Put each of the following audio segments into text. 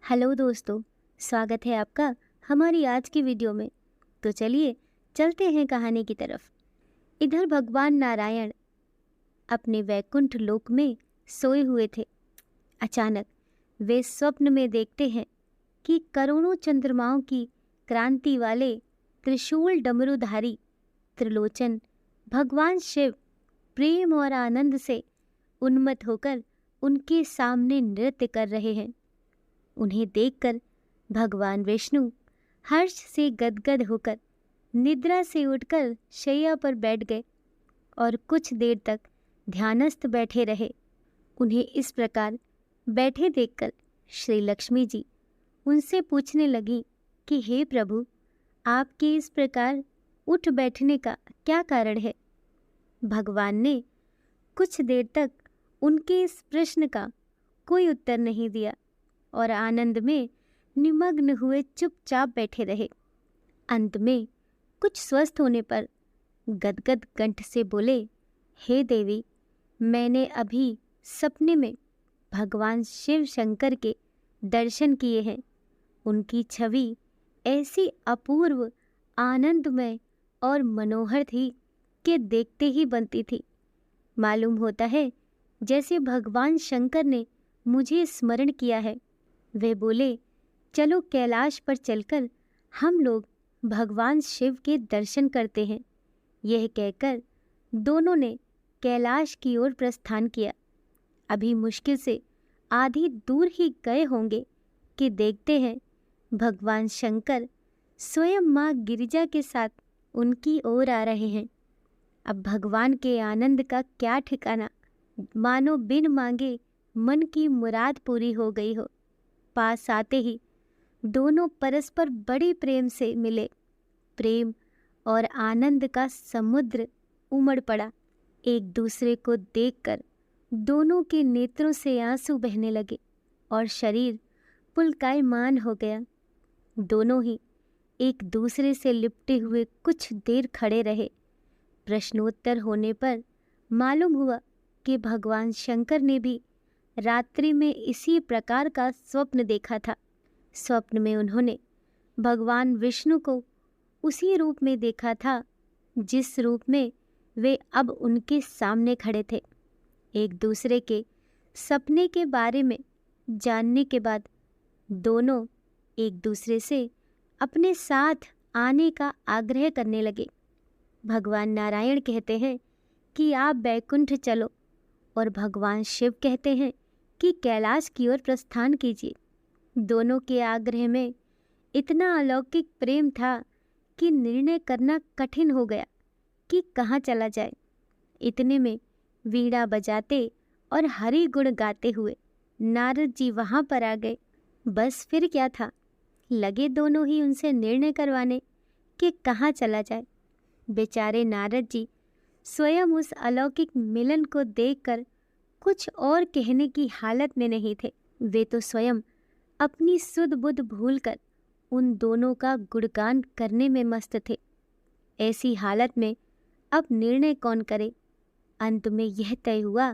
Hello दोस्तों, स्वागत है आपका हमारी आज की वीडियो में। तो चलिए चलते हैं कहानी की तरफ। इधर भगवान नारायण अपने वैकुंठ लोक में सोए हुए थे। अचानक वे स्वप्न में देखते हैं कि करोड़ों चंद्रमाओं की क्रांति वाले त्रिशूल डमरूधारी त्रिलोचन भगवान शिव प्रेम और आनंद से उन्मत्त होकर उनके सामने नृत्य कर रहे हैं। उन्हें देखकर भगवान विष्णु हर्ष से गदगद होकर निद्रा से उठकर शैया पर बैठ गए और कुछ देर तक ध्यानस्थ बैठे रहे। उन्हें इस प्रकार बैठे देखकर श्री लक्ष्मी जी उनसे पूछने लगी कि हे प्रभु, आपके इस प्रकार उठ बैठने का क्या कारण है? भगवान ने कुछ देर तक उनके इस प्रश्न का कोई उत्तर नहीं दिया और आनंद में निमग्न हुए चुपचाप बैठे रहे। अंत में कुछ स्वस्थ होने पर गदगद कंठ से बोले, हे देवी, मैंने अभी सपने में भगवान शिव शंकर के दर्शन किए हैं। उनकी छवि ऐसी अपूर्व, आनंदमय और मनोहर थी कि देखते ही बनती थी। मालूम होता है जैसे भगवान शंकर ने मुझे स्मरण किया है। वे बोले, चलो कैलाश पर चलकर हम लोग भगवान शिव के दर्शन करते हैं। यह कहकर दोनों ने कैलाश की ओर प्रस्थान किया। अभी मुश्किल से आधी दूर ही गए होंगे कि देखते हैं भगवान शंकर स्वयं माँ गिरिजा के साथ उनकी ओर आ रहे हैं। अब भगवान के आनंद का क्या ठिकाना, मानो बिन मांगे मन की मुराद पूरी हो गई हो। पास आते ही दोनों परस्पर बड़े प्रेम से मिले। प्रेम और आनंद का समुद्र उमड़ पड़ा। एक दूसरे को देखकर दोनों के नेत्रों से आंसू बहने लगे और शरीर पुलकायमान हो गया। दोनों ही एक दूसरे से लिपटे हुए कुछ देर खड़े रहे। प्रश्नोत्तर होने पर मालूम हुआ कि भगवान शंकर ने भी रात्रि में इसी प्रकार का स्वप्न देखा था। स्वप्न में उन्होंने भगवान विष्णु को उसी रूप में देखा था जिस रूप में वे अब उनके सामने खड़े थे। एक दूसरे के सपने के बारे में जानने के बाद दोनों एक दूसरे से अपने साथ आने का आग्रह करने लगे। भगवान नारायण कहते हैं कि आप बैकुंठ चलो और भगवान शिव कहते हैं कि कैलाश की ओर प्रस्थान कीजिए। दोनों के आग्रह में इतना अलौकिक प्रेम था कि निर्णय करना कठिन हो गया कि कहाँ चला जाए। इतने में वीणा बजाते और हरि गुण गाते हुए नारद जी वहाँ पर आ गए। बस फिर क्या था, लगे दोनों ही उनसे निर्णय करवाने कि कहाँ चला जाए। बेचारे नारद जी स्वयं उस अलौकिक मिलन को देखकर कुछ और कहने की हालत में नहीं थे। वे तो स्वयं अपनी सुध बुध भूलकर उन दोनों का गुणगान करने में मस्त थे। ऐसी हालत में अब निर्णय कौन करे। अंत में यह तय हुआ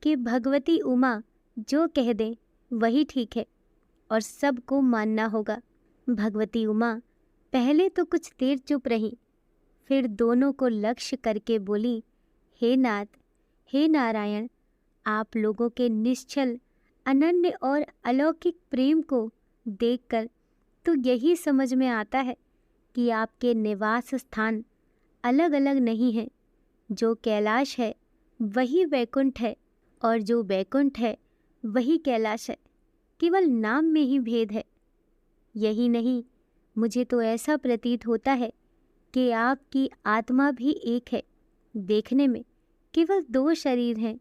कि भगवती उमा जो कह दें वही ठीक है और सबको मानना होगा। भगवती उमा पहले तो कुछ देर चुप रही, फिर दोनों को लक्ष्य करके बोली, हे नाथ, हे नारायण, आप लोगों के निश्चल, अनन्य और अलौकिक प्रेम को देखकर तो यही समझ में आता है कि आपके निवास स्थान अलग अलग नहीं हैं। जो कैलाश है वही वैकुंठ है और जो वैकुंठ है वही कैलाश है। केवल नाम में ही भेद है। यही नहीं, मुझे तो ऐसा प्रतीत होता है कि आपकी आत्मा भी एक है। देखने में केवल दो शरीर हैं।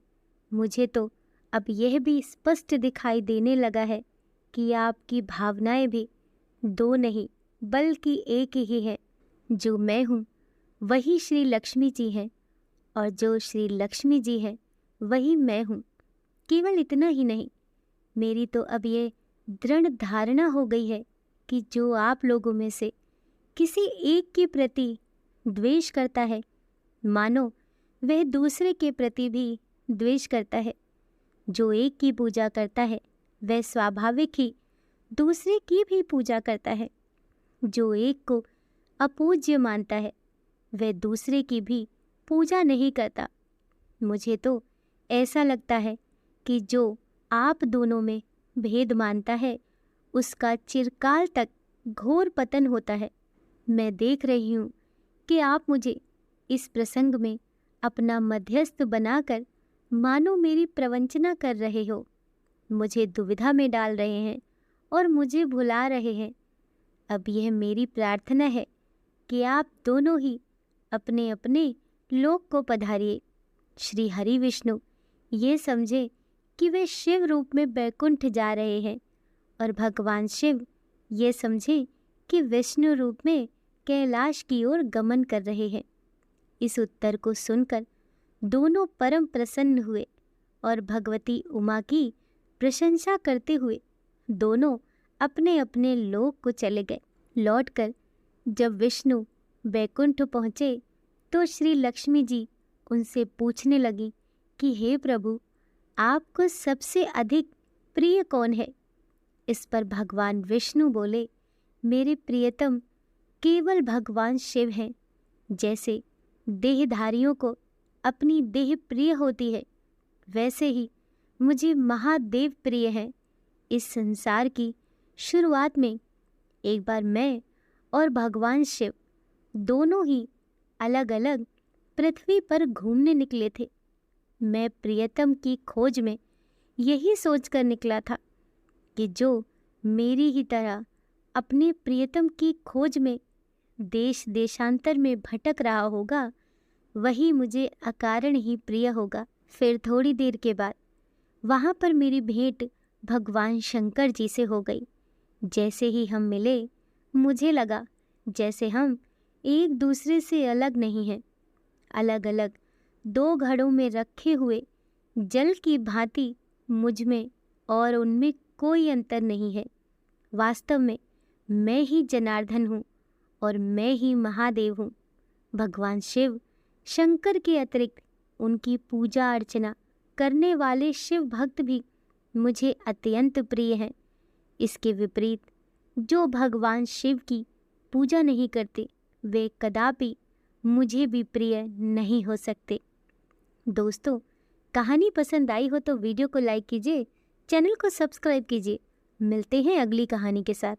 मुझे तो अब यह भी स्पष्ट दिखाई देने लगा है कि आपकी भावनाएं भी दो नहीं बल्कि एक ही है। जो मैं हूँ वही श्री लक्ष्मी जी हैं और जो श्री लक्ष्मी जी हैं वही मैं हूँ। केवल इतना ही नहीं, मेरी तो अब ये दृढ़ धारणा हो गई है कि जो आप लोगों में से किसी एक के प्रति द्वेष करता है, मानो वह दूसरे के प्रति भी द्वेष करता है। जो एक की पूजा करता है वह स्वाभाविक ही दूसरे की भी पूजा करता है। जो एक को अपूज्य मानता है वह दूसरे की भी पूजा नहीं करता। मुझे तो ऐसा लगता है कि जो आप दोनों में भेद मानता है उसका चिरकाल तक घोर पतन होता है। मैं देख रही हूँ कि आप मुझे इस प्रसंग में अपना मध्यस्थ बनाकर मानो मेरी प्रवंचना कर रहे हो, मुझे दुविधा में डाल रहे हैं और मुझे भुला रहे हैं। अब यह मेरी प्रार्थना है कि आप दोनों ही अपने अपने लोक को पधारिए। श्री हरि विष्णु ये समझे कि वे शिव रूप में बैकुंठ जा रहे हैं और भगवान शिव ये समझे कि विष्णु रूप में कैलाश की ओर गमन कर रहे हैं। इस उत्तर को सुनकर दोनों परम प्रसन्न हुए और भगवती उमा की प्रशंसा करते हुए दोनों अपने अपने लोक को चले गए। लौटकर जब विष्णु बैकुंठ पहुँचे तो श्री लक्ष्मी जी उनसे पूछने लगी कि हे प्रभु, आपको सबसे अधिक प्रिय कौन है? इस पर भगवान विष्णु बोले, मेरे प्रियतम केवल भगवान शिव हैं। जैसे देहधारियों को अपनी देह प्रिय होती है, वैसे ही मुझे महादेव प्रिय हैं। इस संसार की शुरुआत में एक बार मैं और भगवान शिव दोनों ही अलग अलग पृथ्वी पर घूमने निकले थे। मैं प्रियतम की खोज में यही सोचकर निकला था कि जो मेरी ही तरह अपने प्रियतम की खोज में देश देशांतर में भटक रहा होगा, वही मुझे अकारण ही प्रिय होगा। फिर थोड़ी देर के बाद वहाँ पर मेरी भेंट भगवान शंकर जी से हो गई। जैसे ही हम मिले, मुझे लगा जैसे हम एक दूसरे से अलग नहीं हैं। अलग अलग दो घड़ों में रखे हुए जल की भांति मुझ में और उनमें कोई अंतर नहीं है। वास्तव में मैं ही जनार्दन हूँ और मैं ही महादेव हूँ। भगवान शिव शंकर के अतिरिक्त उनकी पूजा अर्चना करने वाले शिव भक्त भी मुझे अत्यंत प्रिय हैं। इसके विपरीत जो भगवान शिव की पूजा नहीं करते, वे कदापि मुझे भी प्रिय नहीं हो सकते। दोस्तों, कहानी पसंद आई हो तो वीडियो को लाइक कीजिए, चैनल को सब्सक्राइब कीजिए। मिलते हैं अगली कहानी के साथ।